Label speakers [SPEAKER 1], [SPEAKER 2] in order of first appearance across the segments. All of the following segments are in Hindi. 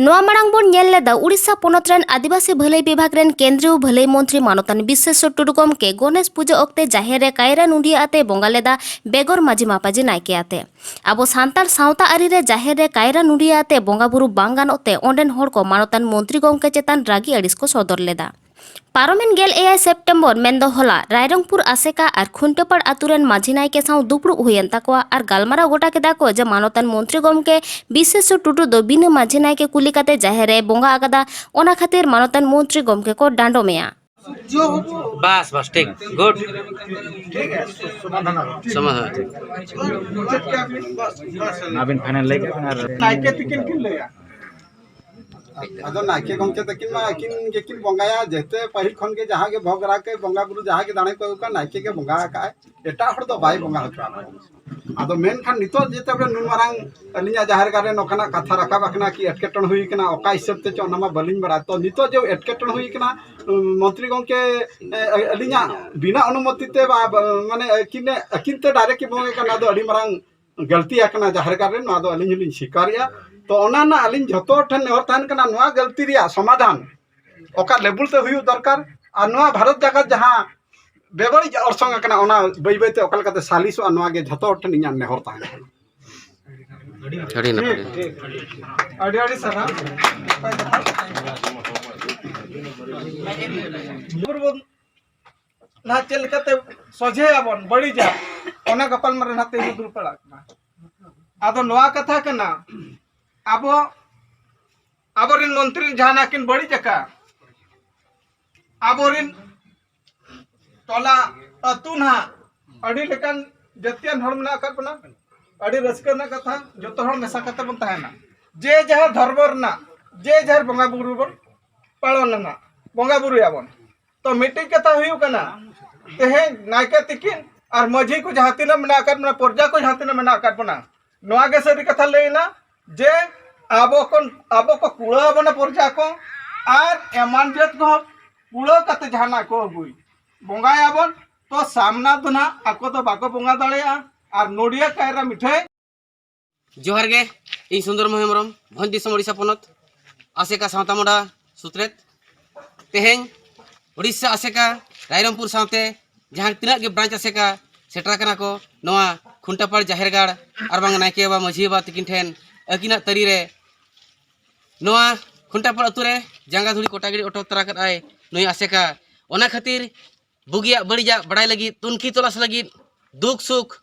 [SPEAKER 1] नोआ मांग बोन नेल लेदा उड़ीसा पोनत रेन आदिवासी भलाई विभाग रेन केंद्रीय भलाई मंत्री मानतान विश्वेश्वर टुडू गमके गणेश पूजा अक्ते जाहेर रे कायरा नुंडिया आते बोंगा लेदा बेगर माझी मापाजी नायके आते आबो सांताल सावता आरी रे जाहेर रे कायरा नुंडिया आते बोंगा बुरु बांग गानोते ओंडेन होड़ को मानतान मंत्री गमके चेतान रागी अड़िस को सदर लेदा पारोमेन गेल एआई सेप्टेम्बर मेंदो होला रायरंगपुर आसेका और खुंटेपाड़ आतुरेन माझी नायके साव दुपड़ू हुयन ताकवा और गालमारा गोटा केदा को जे मानतान मंत्री गमके विश्वेश्वर टुडू दो बिना माझी नायके कुली काते जाहेरे बोंगा आगादा ओना खातिर मानतान मंत्री गमके को डांडो मेया
[SPEAKER 2] बस बस ठीक गुड
[SPEAKER 3] ठीक है
[SPEAKER 2] समाधान
[SPEAKER 4] नाबिन फाइनल लेके
[SPEAKER 3] नायके तिकिन किन लेया अदो नायके गमके तकिन मा किन बंगाया जेते पहिल खन के जहां के भोगरा के बंगा बुरु जहां के दाणे को का नायके के बंगा का एटा हर दो बाई बंगा हचवा अदो मेन खान नितो जेते बे नुन मारांग अलिया जाहिर गारे नोकना कथा रखा बखना की एटकेटन हुई कना ओका हिसाब ते चोना मा बलिन बड़ा तो नितो जो एटकेटन हुई कना मंत्री गमके अलिया बिना अनुमति ते माने किनते डायरेक्ट बंगे कना दो अडी मारांग गलती आकना जाहिर गारे नो दो अलिन लिन शिकारिया तो ओना अलिन झतो ठन नेहर तान कना नोआ गलती रिया समाधान ओका लेवल ते हुई दरकार आ नोआ भारत जगत जहां बेबड़ी अरसंग कना ओना बई बई ते ओकल कते सालिस नोआ गे झतो ठन इया नेहर तान
[SPEAKER 2] अड़ी ना
[SPEAKER 3] अड़ी अड़ी सरा बुरबन ना चल कते सोझे आबन बड़ी जा ओना गपल मरे नाते दुर पड़ा आदो नोआ कथा कना आबो आबोरिन मंत्री जहाना किन बड़ी जका आबोरिन टोला अतुना अड़ी लेकन जतियन हर मना कर पना अड़ी रस्का ना कथा जतो हर मेसा कते बन तहना जे जहा धर्मर ना जे जहर बंगा बुरु बन पालन ना बंगा बुरु याबन तो मीटिंग कथा हुयु कना तेहे नायके तिकिन और मझी को जहां तिना मना कर मना पर्जा को जहां तिना मना कर पना नोआ गे सरी कथा लेना जे आबो को कुड़ा बना पर्जा को और एमान जत को कुड़ा कते जहाना को बुई बंगा याबन तो सामना दुना आको तो बाको बंगा दाड़ेया और नोडिया कायरा मिठाई
[SPEAKER 2] जोहार गे इन सुंदर महिमरम भन दिसम ओडिशा पोनत आसेका सावता मोड़ा सुत्रेत तेहें ओडिशा आसेका रायरंगपुर सावते जहां तिना गे ब्रांच आसेका सेटरा कना को नोआ खुंटापाड़ जाहेरगाड़ और बांग नायके बा माझी बा तिकिन ठेन अकिना तरी रे नोआ खुंटापाड़ अतुरे जांगा धुड़ी कोटागिरी ऑटो तरा कर आए नोई आसेका ओना खातिर बुगिया बड़िया बड़ाई लगी तुनखी तलाश लगी दुख सुख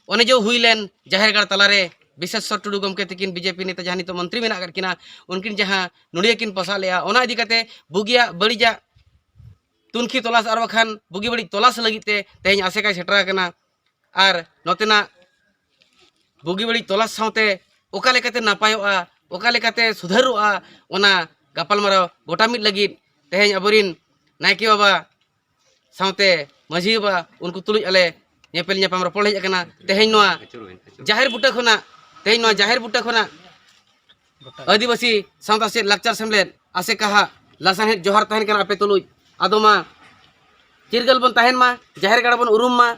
[SPEAKER 2] ओने जो हुईलेन जाहेरगाड़ तलारे विश्वेश्वर टुडू गमके तकिन बीजेपी नेता जहां तो मंत्री मेना करकिना उनकिन जहां नुड़िया किन पसा लेया ओना इदी कते बुगिया बड़िया तुनखी तलाश और बखान बुगी बड़ी तलाश लगीते तेज आसेका सेटरा कना और नोतेना बुगी बड़ी तलाश सावते ओका लेकाते नापायोआ ओका लेकाते सुधारोआ ओना गापालमाराव गोटा मिद लगी तेज अबरिन नायके बाबा सावते माझी बाबा उनको तुलुज आले नेपेल नेपाम रपड़ हेज कना तेज नोआ जाहिर बुटा खना तेज नोआ जाहिर बुटा खना आदिवासी सावता से लाकचार सेमलेद आसे कहा लासान जोहार तहन कना आपे तुलुज आदोमा चिरगल बन तहन मा जाहिर गाड़ बन उरुम मा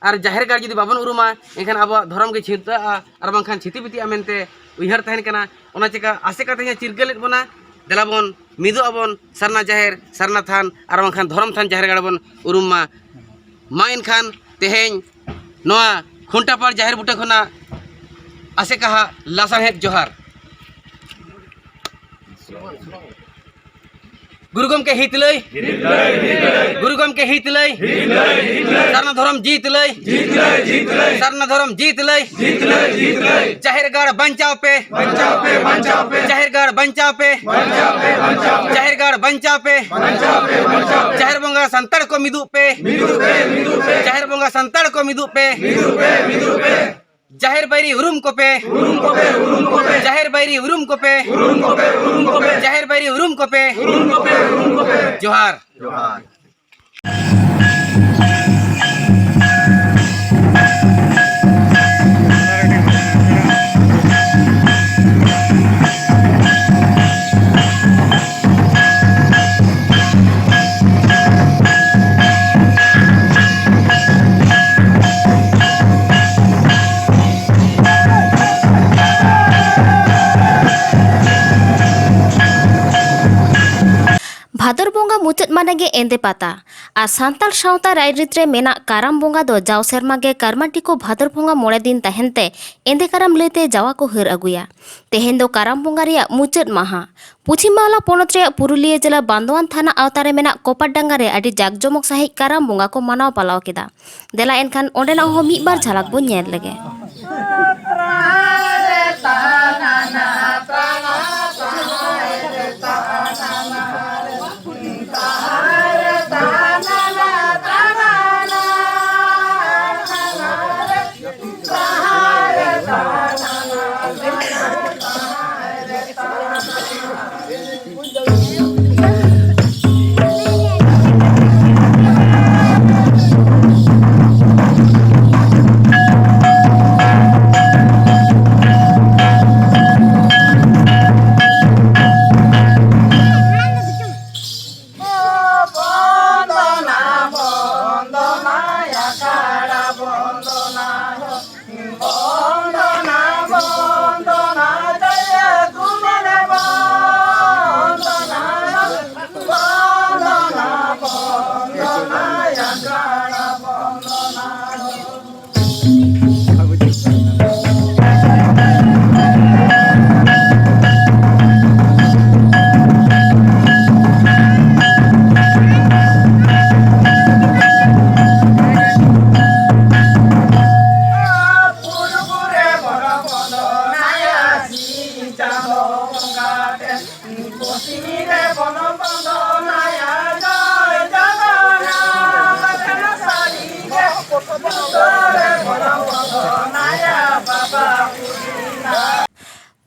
[SPEAKER 2] और जाहिर गाड़ जुदी बाबन उरुमा एनखान अब धर्म के छिता और बांखान छिति बिति मेनते उयहर तहन कना ओना चिका आसे का तहन चिरगलेद बना देलाबन मिदु अबन सरना जाहिर सरना थान और बांखान धर्म थान जाहिर गाड़ बन उरुम मा एनखान तेहें नोआ खुंटापाड़ जाहिर बुटा खना आसे कहा लासान जोहार गुरुगम के हित लय गुरुगम के हित लय सरना धर्म जीत लय सरना धर्म जीत लय जाहिर गाड़ बंचाव पे जाहिर गाड़ बंचाव पे जाहिर गाड़ बंचाव पे जाहिर बंगा संतड़ को मिदु पे जाहिर बंगा संतड़ को मिदु पे जाहिर बैरी उरुम को पे जाहिर बैरी उरुम को पे जाहिर बैरी उरुम को पे जोहार
[SPEAKER 1] मुचाद मानेगे एंदे पाता आ सांताल सावता रायरित रे मेना काराम बोंगा दो जाव सेरमा गे करमाटी को भादर बोंगा मोड़े दिन तहनते एंदे काराम लेते जावा को हर अगुया तेहेन दो काराम बोंगा रिया मुचाद माहा पश्चिम बांग्ला पोनत रे पुरुलिया जिला बांदवान थाना आवतारे मेना कोपारडांगा रे आदि जाकजमक साहि काराम बोंगा को मानाव पालाव केदा देला एनखान ओंडेना हो मिद बार झलक बो नेल लगे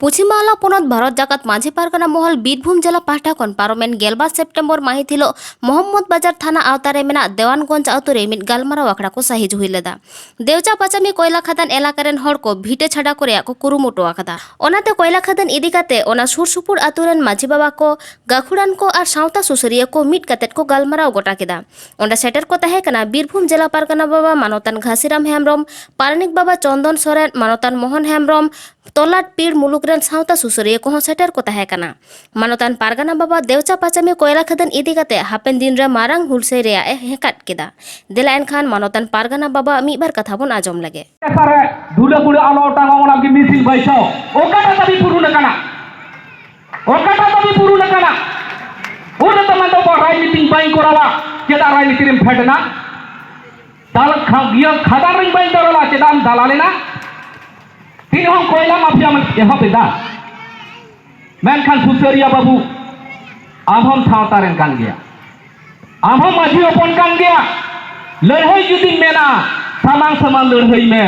[SPEAKER 1] पश्चिम बांग्ला पोनत भारत जाकात माझी पारगाना महल बीरभूम जिला पाहटा खन पारोमेन 12 सेप्टेम्बर माहित हिलो मोहम्मद बाजार थाना आवतारे मेना देवानगंज आतुरे मिद गालमाराव आखड़ा को साहिज हुई लेदा देवचा पाचामी कोयला खादान एलाकारेन हड़ को भीटे छाड़ा करे को कुरुमुटो आकादा ओनाते कोयला खादान इदी काते ओना सुर सुपुर आतुरेन माझी बाबा को गाखुड़ान को और सावता सुसरिया को मिद कातेट को गालमाराव गोटा केदा ओंडे सेटर को ताहे कना बीरभूम जिला पारगाना बाबा मानोतान घासीराम हेम्ब्रम पारानिक बाबा चंदन सोरेन मानोतान मोहन हेम्ब्रम तोलाट पीड़ मुलुकरेन सावता सुसरिया को सेटर को ताहे कना मानोतान पारगाना बाबा देवचा पाचामी कोयला खादान इदी काते हापेन दिन रे मारांग हुलसे रे हेकाट केदा देला एनखान मानोतान पारगाना बाबा मिबार कथा बोन आजम लगे
[SPEAKER 4] सारे धुले गुड़े आलो टांगा ओना की मिसिल बैसाओ ओकाटा तभी पुरुन कना उन तो मन तो राजनीति बाई कोराला चेदा राजनीति रे फेटना दाल खागिया खादा रे बाई दरला चेदा दालालेना तीन हम कोयला माफिया मन एहा पेदा मेनखान सुसरिया बाबू आमहम सावतारेन कान गया आमहम माझी अपन कान गया लड़ाई जुदी मेना सामान सामान लड़ाई में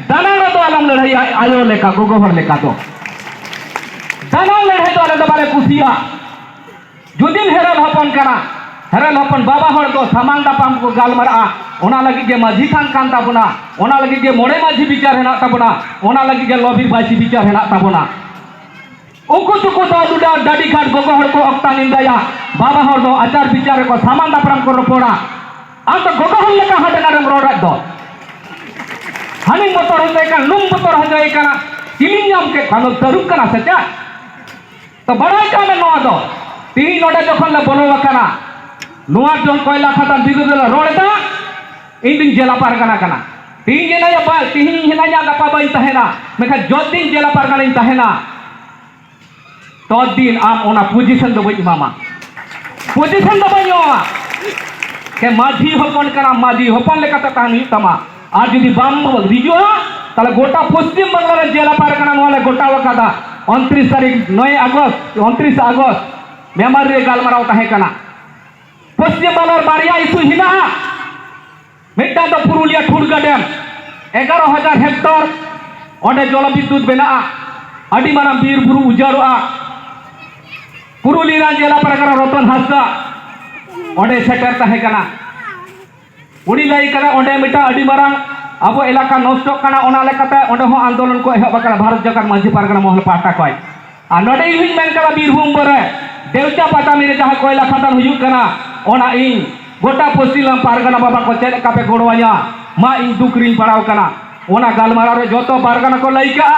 [SPEAKER 4] दाना तो आलम लड़ाई आयो लेका गोगोहर लेका तो दाना लड़ाई तो आले दबाले कुसिया जुदी हेरल हपन कना हेरल हपन बाबा हर तो सामान दापाम को गालमरा ओना लगी के माझी थान कान ताबना ओना लगी के मोड़े माझी विचार हेना ताबना ओना लगी के लॉबी बासी विचार हेना ताबना उको तो दुडा दादी खाट गोगोहर को अक्ता निंदाया बाबा हर तो आचार विचार को सामान दापराम को रोपोड़ा आम तो गोगोहर लेका हटनारम रोडात दो हानि मोटर हो जाए लुम मोटर हो जाए किलिंग नाम के खानो तरुक कना सचा तो बड़ाई का में नोआ दो तीन नोडे जखन ले बोलो कना नोआ जोन कोयला खाता बिगुदला रोडदा इन दिन जेला पारगाना कना तीन जेना या बाल तीन हिना या गपा बाई तहेना मेखा जो दिन जेला पारगाना इन तहेना तो दिन आम ओना पोजीशन दो बई मामा पोजीशन दो बई ओआ के माझी होपन कना माझी होपन लेका तानी तमा आज जुदी बाम रिजो ताले गोटा पश्चिम बांग्ला रे जेला पारगाना नोले गोटा वकादा 29 तारीख 29 अगस्त मेमोरी रे गालमाराव ताहे कना पश्चिम बांग्ला बारिया इशू हिना मिटा तो पुरुलिया ठुड़गा डैम 11,000 हेक्टर ओंडे जल विद्युत बेना आदि माना बीर बुरु उजारोआ पुरुलिया जेला पारगाना रतन हासदा ओंडे सेटर ताहे कना उनी लाई कना ओंडे मिटा आदि मारांग अब एलाका नष्ट कना ओना लेकाते ओंडे हो आंदोलन को एहब कना भारत जाकात माझी पारगाना महल पाटा कोय आ नडे हुई मेन कला बीरभूम बरे देवचा पाटामी रे जहां कोयला खादान हुयुग कना ओना इन गोटा पश्चिम पारगाना बाबा को चेद कापे गोड़वाया मा इन दुकरी पड़ाव कना ओना गालमारा रे जोतो पारगाना को लइका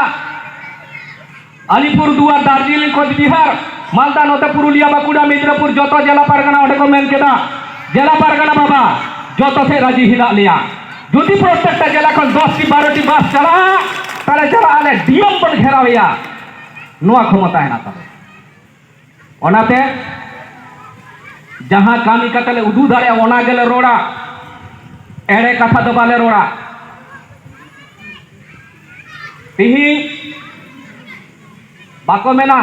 [SPEAKER 4] अलीपुर दुआर दार्जिलिंग खोज बिहार मालदा नोते पुरुलिया बाकुड़ा मिदनापुर जो जिला पारगाना ओडे को मेन केदा जिला पारगाना बाबा जो से राजी हिना लिया जुदी प्रत्येकटा जिला खन 10 की 12 टी बस चला ताले चला आले डीएम बन घेरावया नोआ क्षमता है ना तबे ओनाते जहां कामी कतले उदू दाड़े ओना गेले रोड़ा एड़े कथा दो बाले रोड़ा तिही बाको मेना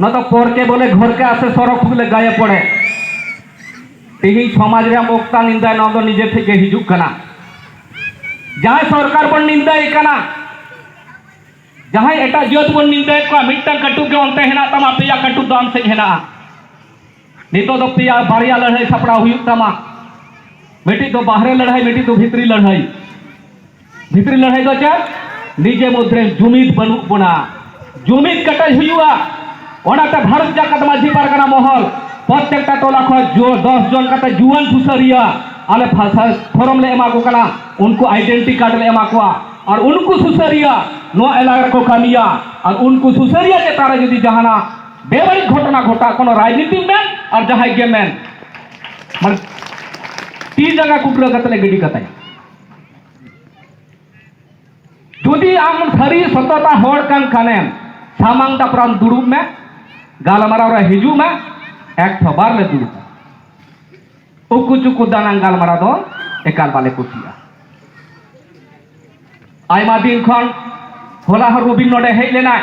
[SPEAKER 4] न तो पर के बोले घर के आसे सरक फुगले गाये पड़े तिही समाज रे मोक्ता निंदा न तो निजे थे हिजुक कना जहां सरकार बन निंदा कना जहां एटा जियत बन निंदा को मिटन कटु के अंते हेना तमा पिया कटु दान से हेना नितो दो पिया बारिया लड़ाई सपड़ा हुई तमा बेटी तो बाहरे लड़ाई बेटी तो भीतरी लड़ाई दो चा निजे मध्य जुमिद बनू बना जुमिद कटाई हुआ ओनाते भारत जाकत माझी पारगाना महल प्रत्येकटा टोला खो जो 10 जन कते जुआन सुसरिया आले फॉर्म ले एमा को कना उनको आइडेंटिटी कार्ड ले एमा को और उनको सुसरिया नो एलाका को कामिया और उनको सुसरिया के तारे यदि जहाना बेबड़ी घटना घटा कोनो राजनीति में और जहां के में मन 3 जगह कुकरा कतले गडी कताय जुदी आम सरी सतता होड़ कान काने सामांग दापराम दुड़ुब में गालमाराव रे हिजू में एक थबार ले दुड़ुब उकु चुकु दानां गालमारा दो एकाल बाले कुसिया आयमा दिन खन होला हर रुबिन नोडे हेज लेना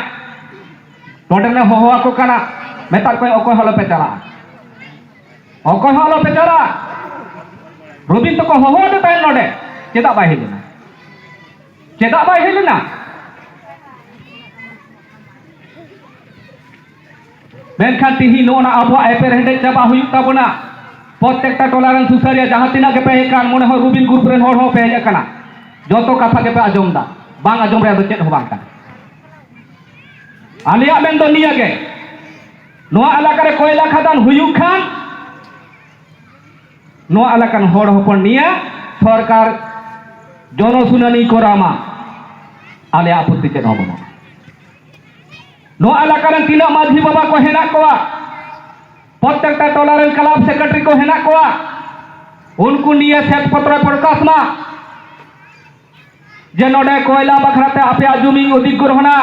[SPEAKER 4] नोडे ने होवा को काना मेता कोई अकोय हलो पे चला रुबिन तो को होवा दे ताय नोडे चेदा बाय हेज लेना मेनखान तिही नोना आबो एपेर हेडे चाबा हुई ताबना प्रत्येकटा टोलारन सुसारिया जहां तिना के पे कान मने हो रुबिन ग्रुप रेन होड़ हो पे हेज काना जोतो कथा के पे आजम दा बांग आजम रे दो चेद हो बांग आलिया मेन दो निया के नोआ इलाका रे कोयला खदान हुयु खान नोआ इलाकान होड़ होपन निया सरकार जनसुनानी करामा आले आपत्ति चेद होबो नोआ इलाका रे तीना माझी बाबा को हेना कोआ प्रत्येकटा टोलारन क्लब सेक्रेटरी को हेना कोआ उनको निये सेट पत्र प्रकाश मा जे नोडे कोयला बखराते आपे जुमी अधिग्रहणा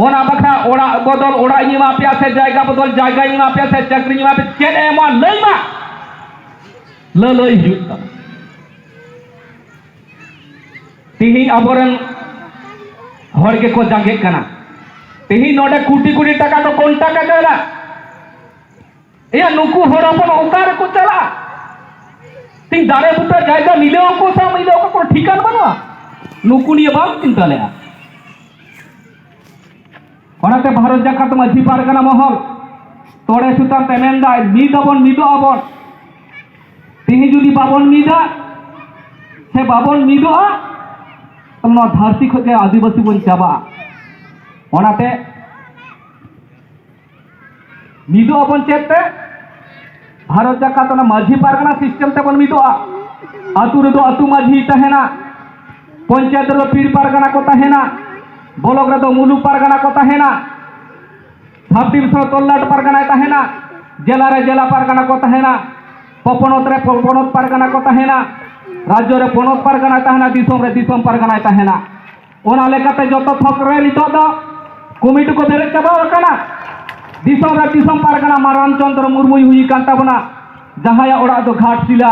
[SPEAKER 4] ओना बखरा ओड़ा बदल ओड़ा इमा पे से जायगा बदल जायगा इमा पे से चक्री इमा पे चेद एमा लइमा ललई हुता तिही अबरन हर के को जागे कना तिही नोडे कोटी कोटी टाका तो कोन टाका देला ए नुकु हरपन ओकार को चला तिंग दारे बुटा जायगा मिले को सा मिले को ठिकाना बनवा नुकु निये बाम चिंता ले ओनाते भारत जाकात माझी पारगाना महल तोड़े सुतान तेमेंदा मिदाबन मिदो आबन तिही जुदी बाबन मिदा से बाबन मिदोआ तमनो धरती खके आदिवासी बन चाबा ओनाते मिदो आबन चेते भारत जाकात ना माझी पारगाना सिस्टम ते बन मिदोआ आतु रे दो आतु माझी तहेना पंचायत रे पीर पारगाना को तहेना ब्लॉक रे दो मुलु पारगाना को तहेना सबडिव सो तोल्लाट पारगाना तहेना जिला रे जिला पारगाना को तहेना पपनत रे पपनत पारगाना को तहेना राज्य रे पनत पारगाना तहेना दिसोम रे दिसोम पारगाना तहेना ओना लेकाते जतो थक रे नितो दो कमिटी को बेरे चाबा कना दिसोम रे दिसोम पारगाना मा रामचंद्र मुर्मू हुई कान ताबना जहाया ओड़ा दो घाटशिला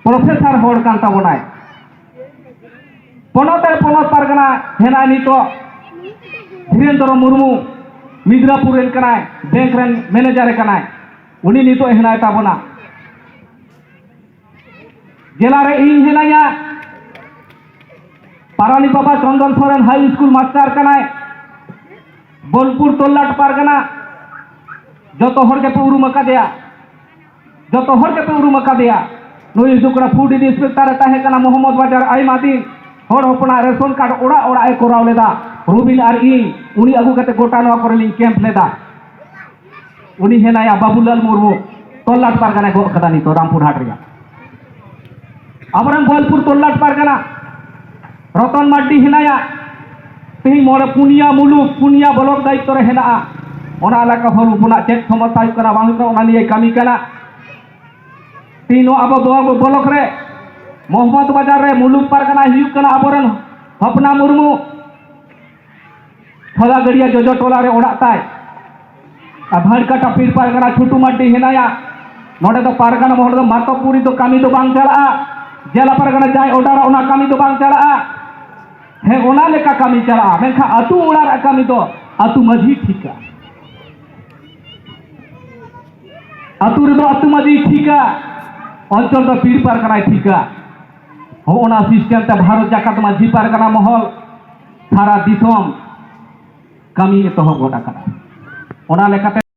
[SPEAKER 4] प्रोफेसर होड़ कान ताबनाय पनत पारगाना हेना नितो धीरेन्द्र मुर्मू मिदनापुर रेन कनाय बैंक रेन मैनेजर कनाय उनी नितो हेनाय ताबना जिला रे इन हेनाया पारानी बाबा Chandan Soren high school master कनाय बोलपुर तोल्लाट पारगाना जतो हर के उरुम कादेया जतो हर के उरुम कादेया नुई दुकड़ा फूड इंस्पेक्टर ताहे कना मोहम्मद बाजार आइमा दिन हर होपना रेशन कार्ड ओड़ा ओड़ा ए कोराव लेदा रुबिन आर इन उनी अगु कते गोटा नवा करलिन कैंप लेदा उनी हेनाया बाबूलाल मुर्मू तोल्लाट पारगाना गो कदा नितो रामपुर हाट रिया अबरन बोलपुर तोल्लाट पारगाना रतन माड्डी हेनाया तेही मोड़े पुनिया मुलुक पुनिया ब्लॉक दायित्व रे हेना ओना एलाका हर उपना चेक समस्या हुई कना बांग ओना निये कमी कना तीनो अब ब्लॉक रे मोहम्मद बाजार रे मुलुक पारगाना हुई कना आबोरन हपना मुर्मू थोड़ा गड़िया जोजो टोला रे ओड़ा ताय भाड़काटा पीर पारगाना छुटू माटी हेनाया नोडे तो पारगाना मोहर दो मातोपुरी तो कमी तो बांग चला जेला पारगाना जाय ओडारा ओना कमी तो बांग चला हे ओना लेका कमी चला मेखा अतु ओड़ा कमी तो अतु मजी ठीका अतु रे अतु मजी ठीका अंचल तो पीर पारगाना ठीका हो ओना सिस्टम ते भारत जाकात मजी पारगाना महल सारा दिसोम कमी एतहब गोटा ओना लेकाते